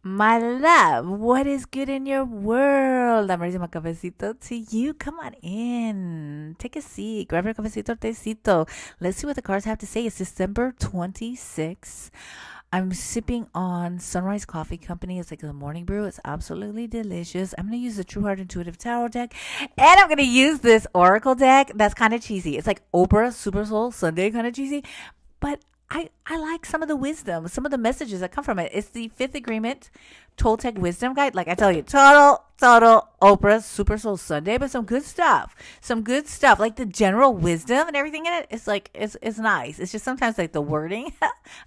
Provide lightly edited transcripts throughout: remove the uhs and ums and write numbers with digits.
My love, what is good in your world? I'm raising my cafecito to you. Come on in. Take a seat. Grab your cafecito, tecito. Let's see what the cards have to say. It's December 26th. I'm sipping on Sunrise Coffee Company. It's like the morning brew. It's absolutely delicious. I'm going to use the True Heart Intuitive Tarot deck. And I'm going to use this Oracle deck that's kind of cheesy. It's like Oprah Super Soul Sunday kind of cheesy. But I like some of the wisdom, some of the messages that come from it. It's the Fifth Agreement Toltec Wisdom Guide. Like I tell you, total Oprah Super Soul Sunday, but some good stuff. Some good stuff. Like the general wisdom and everything in it. It's like, it's nice. It's just sometimes like the wording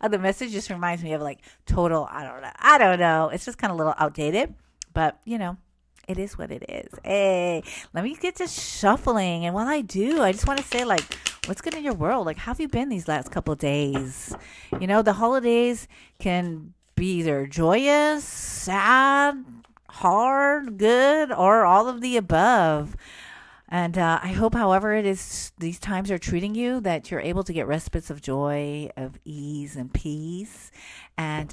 of the message just reminds me of like total, I don't know. I don't know. It's just kind of a little outdated, but you know. It is what it is. Hey, let me get to shuffling. And while I do, I just want to say, like, what's good in your world? Like, how have you been these last couple of days? You know, the holidays can be either joyous, sad, hard, good, or all of the above. And I hope, however it is these times are treating you, that you're able to get respites of joy, of ease, and peace. And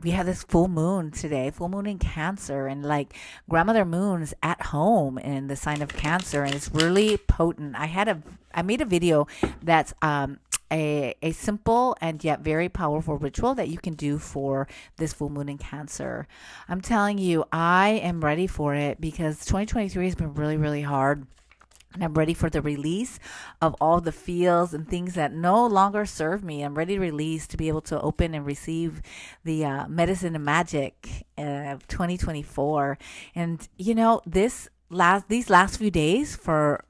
we have this full moon today, full moon in Cancer, and like grandmother moon's at home in the sign of Cancer, and it's really potent. I made a video that's a simple and yet very powerful ritual that you can do for this full moon in Cancer. I'm telling you, I am ready for it because 2023 has been really, really hard. And I'm ready for the release of all the feels and things that no longer serve me. I'm ready to release, to be able to open and receive the medicine and magic of 2024. And you know, these last few days for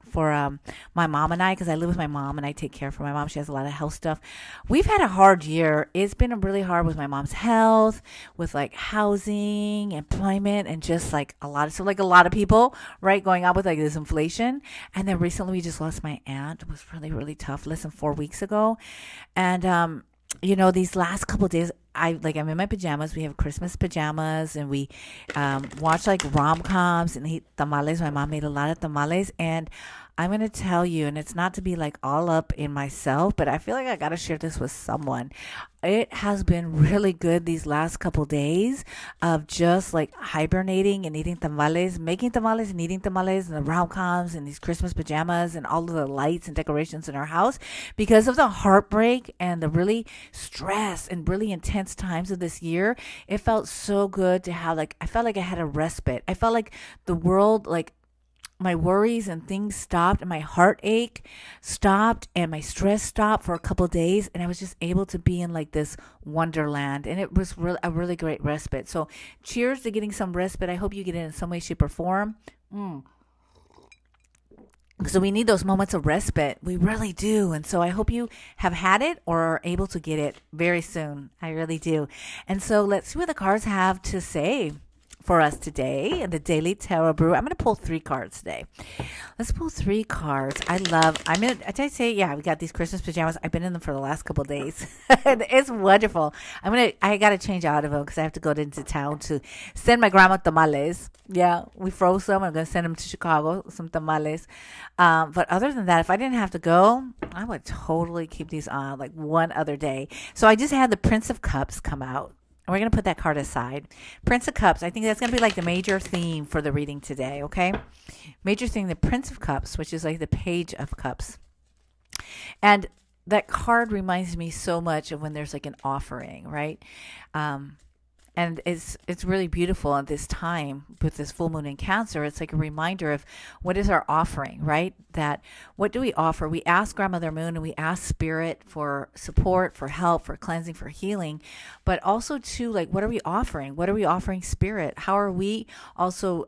my mom and I, because I live with my mom and I take care for my mom. She has a lot of health stuff. We've had a hard year. It's been really hard with my mom's health, with like housing, employment, and just like a lot of, so like a lot of people, right, going on with like this inflation. And then recently we just lost my aunt. It was really, really tough, less than 4 weeks ago. And you know, these last couple of days, I'm in my pajamas. We have Christmas pajamas, and we watch like rom coms and eat tamales. My mom made a lot of tamales, and I'm gonna tell you, and it's not to be like all up in myself, but I feel like I gotta share this with someone. It has been really good these last couple days of just like hibernating and eating tamales, making tamales and eating tamales, and the rom coms and these Christmas pajamas and all of the lights and decorations in our house because of the heartbreak and the really stress and really intense times of this year. It felt so good to have, like, I felt like I had a respite. I felt like the world, like, my worries and things stopped, and my heartache stopped, and my stress stopped for a couple of days, and I was just able to be in like this wonderland, and it was a really great respite. So cheers to getting some respite. I hope you get it in some way, shape, or form. So we need those moments of respite. We really do. And so I hope you have had it or are able to get it very soon. I really do. And so let's see what the cards have to say for us today in the Daily Tarot Brew. I'm going to pull 3 cards today. Let's pull 3 cards. I say, yeah, we got these Christmas pajamas. I've been in them for the last couple of days. It's wonderful. I got to change out of them because I have to go into town to send my grandma tamales. Yeah, we froze some. I'm going to send them to Chicago, some tamales. But other than that, if I didn't have to go, I would totally keep these on like one other day. So I just had the Prince of Cups come out. And we're going to put that card aside. Prince of Cups. I think that's going to be like the major theme for the reading today, okay? Major theme, the Prince of Cups, which is like the Page of Cups. And that card reminds me so much of when there's like an offering, right? And it's really beautiful at this time with this full moon in Cancer. It's like a reminder of what is our offering, right? That what do we offer? We ask Grandmother Moon and we ask Spirit for support, for help, for cleansing, for healing, but also too, like, what are we offering? What are we offering Spirit? How are we also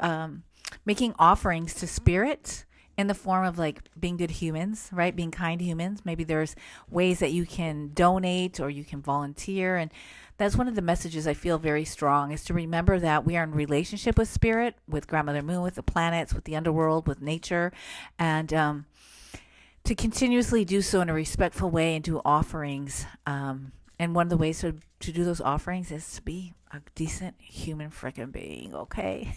making offerings to Spirit? In the form of like being good humans, right? Being kind humans. Maybe there's ways that you can donate or you can volunteer. And that's one of the messages I feel very strong, is to remember that we are in relationship with Spirit, with Grandmother Moon, with the planets, with the underworld, with nature. And to continuously do so in a respectful way and do offerings. And one of the ways to do those offerings is to be a decent human freaking being, okay?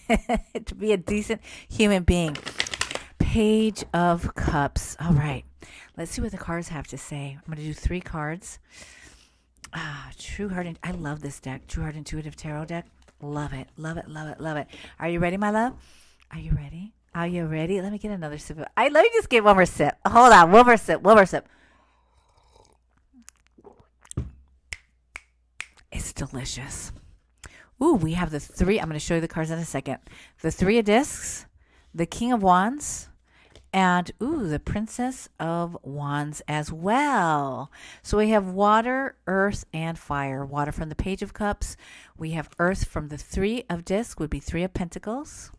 To be a decent human being. Page of Cups. All right. Let's see what the cards have to say. I'm going to do 3 cards. True Heart. I love this deck. True Heart Intuitive Tarot deck. Love it. Love it. Love it. Love it. Are you ready, my love? Are you ready? Are you ready? Let me get another sip. Let me just get one more sip. Hold on. One more sip. One more sip. It's delicious. Ooh, we have the three. I'm going to show you the cards in a second. The Three of Discs, the King of Wands, and the Princess of Wands as well. So we have water, earth, and fire. Water from the Page of Cups. We have earth from the Three of Discs, would be Three of Pentacles.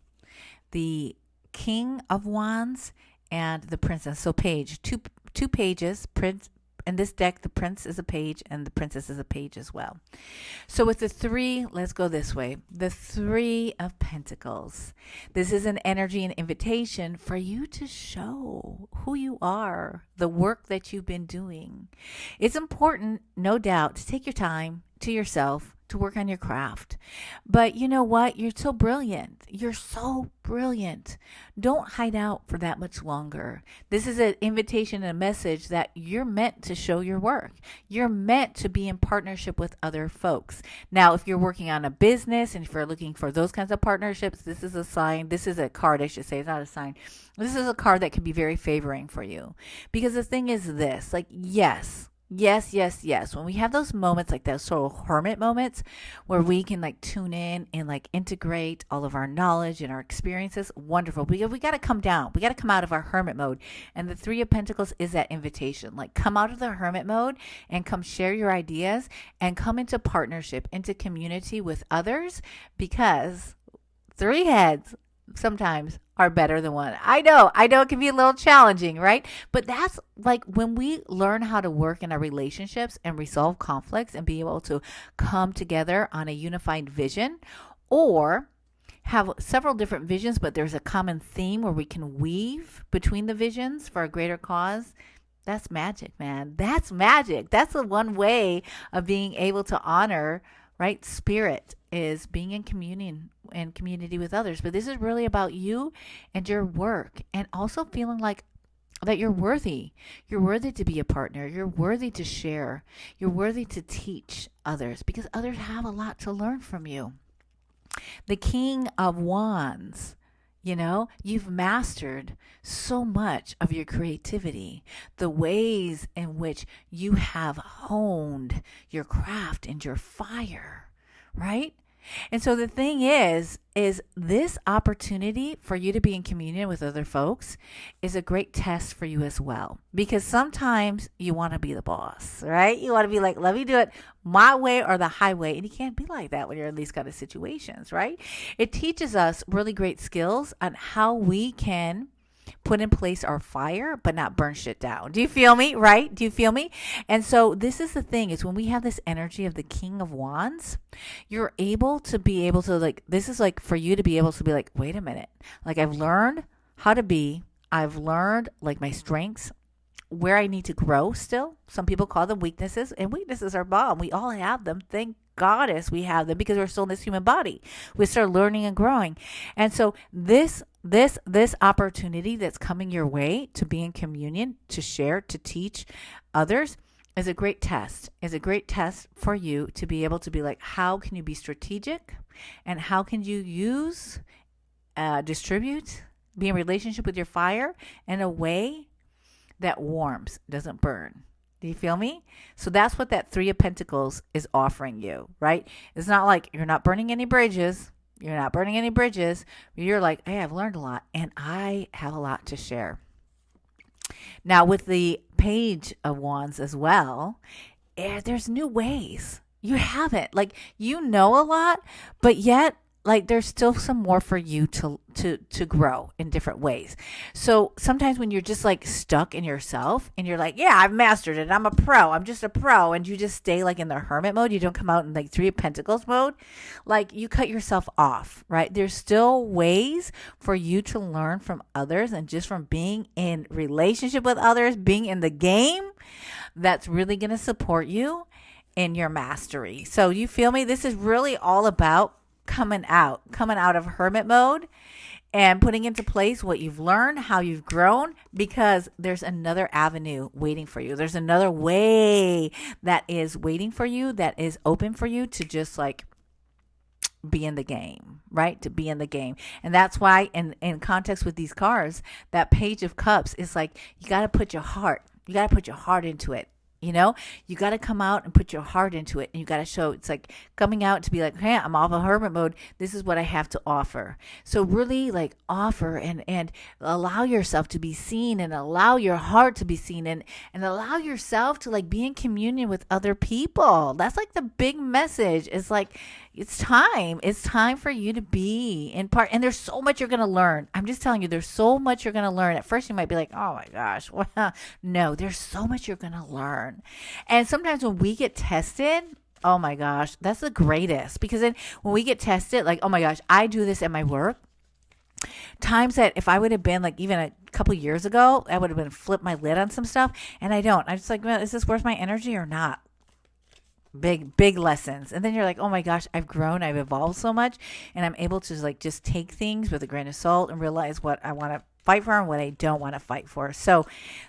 The King of Wands and the Princess. So page, two pages. Prince. In this deck, the prince is a page and the princess is a page as well. So with the three, let's go this way. The Three of Pentacles. This is an energy and invitation for you to show who you are, the work that you've been doing. It's important, no doubt, to take your time to yourself to work on your craft. But you know what? You're so brilliant. You're so brilliant. Don't hide out for that much longer. This is an invitation and a message that you're meant to show your work. You're meant to be in partnership with other folks. Now, if you're working on a business and if you're looking for those kinds of partnerships, this is a sign. This is a card, I should say. It's not a sign. This is a card that can be very favoring for you. Because the thing is this, like, yes. When we have those moments, like those sort of hermit moments where we can like tune in and like integrate all of our knowledge and our experiences, wonderful. We got to come down. We got to come out of our hermit mode. And the Three of Pentacles is that invitation. Like, come out of the hermit mode and come share your ideas and come into partnership, into community with others, because three heads sometimes are better than one. I know it can be a little challenging, right? But that's like when we learn how to work in our relationships and resolve conflicts and be able to come together on a unified vision, or have several different visions, but there's a common theme where we can weave between the visions for a greater cause. That's magic, man. That's magic. That's the one way of being able to honor, right? Spirit is being in communion and community with others. But this is really about you and your work, and also feeling like that you're worthy. You're worthy to be a partner. You're worthy to share. You're worthy to teach others, because others have a lot to learn from you. The King of Wands. You've mastered so much of your creativity, the ways in which you have honed your craft and your fire, right? And so the thing is this opportunity for you to be in communion with other folks is a great test for you as well. Because sometimes you want to be the boss, right? You want to be like, let me do it my way or the highway. And you can't be like that when you're in these kind of situations, right? It teaches us really great skills on how we can put in place our fire, but not burn shit down. Do you feel me? Right? Do you feel me? And so this is the thing, is when we have this energy of the King of Wands, you're able to like, this is like for you to be able to be like, wait a minute. Like, I've learned how to be, I've learned like my strengths, where I need to grow still. Some people call them weaknesses, and weaknesses are bomb. We all have them. Thank Goddess we have them, because we're still in this human body. We start learning and growing. And so this opportunity that's coming your way to be in communion, to share, to teach others, is a great test. Is a great test for you to be able to be like, how can you be strategic, and how can you use, distribute, be in relationship with your fire in a way that warms, doesn't burn. Do you feel me? So that's what that Three of Pentacles is offering you, right? It's not like you're not burning any bridges. You're not burning any bridges. You're like, hey, I've learned a lot, and I have a lot to share. Now, with the Page of Wands as well, there's new ways. You haven't. Like, you know a lot, but yet, like, there's still some more for you to grow in different ways. So sometimes when you're just like stuck in yourself and you're like, yeah, I've mastered it, I'm a pro, I'm just a pro, and you just stay like in the hermit mode, you don't come out in like Three of Pentacles mode, like, you cut yourself off, right? There's still ways for you to learn from others, and just from being in relationship with others, being in the game, that's really going to support you in your mastery. So you feel me? This is really all about coming out of hermit mode and putting into place what you've learned, how you've grown, because there's another avenue waiting for you. There's another way that is waiting for you, that is open for you to just like be in the game, right? To be in the game. And that's why in context with these cards, that Page of Cups is like, you got to put your heart. You got to put your heart into it. You know, you got to come out and put your heart into it. And you got to show, it's like coming out to be like, hey, I'm off of hermit mode. This is what I have to offer. So really like offer and allow yourself to be seen, and allow your heart to be seen, and allow yourself to like be in communion with other people. That's like the big message. It's like, it's time for you to be in part. And there's so much you're going to learn. I'm just telling you, there's so much you're going to learn. At first you might be like, oh my gosh, well, no, there's so much you're going to learn. And sometimes when we get tested, oh my gosh, that's the greatest. Because then when we get tested, like, oh my gosh, I do this at my work. Times that if I would have been like even a couple years ago, I would have been flipped my lid on some stuff. And I don't. I'm just like, well, is this worth my energy or not? Big lessons. And then you're like, oh my gosh, I've grown, I've evolved so much, and I'm able to like just take things with a grain of salt and realize what I want to fight for and what I don't want to fight for. So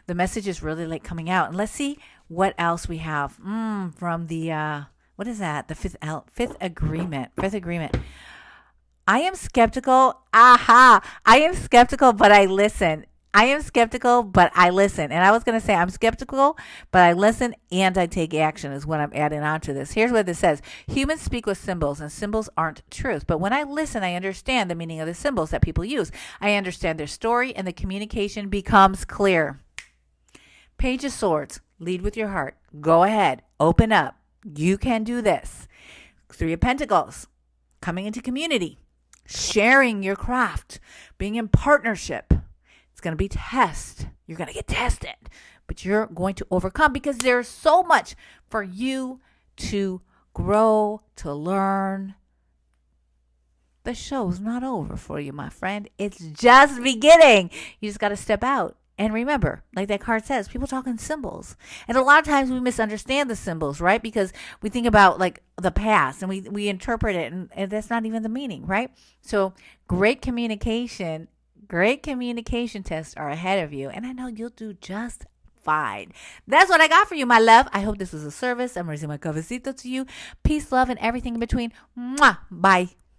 the message is really like coming out. And let's see what else we have from the what is that, the fifth agreement. I am skeptical. I am skeptical, but I listen. I am skeptical, but I listen. And I was going to say I'm skeptical, but I listen and I take action is what I'm adding on to this. Here's what this says. Humans speak with symbols, and symbols aren't truth. But when I listen, I understand the meaning of the symbols that people use. I understand their story, and the communication becomes clear. Page of Swords. Lead with your heart. Go ahead. Open up. You can do this. Three of Pentacles. Coming into community. Sharing your craft. Being in partnership. It's going to be test. You're going to get tested, but you're going to overcome because there's so much for you to grow, to learn. The show's not over for you, my friend. It's just beginning. You just got to step out. And remember, like that card says, people talk in symbols. And a lot of times we misunderstand the symbols, right? Because we think about like the past and we interpret it, and that's not even the meaning, right? So great communication tests are ahead of you, and I know you'll do just fine. That's what I got for you, my love. I hope this was a service. I'm raising my cafecito to you. Peace, love, and everything in between. Mwah. Bye.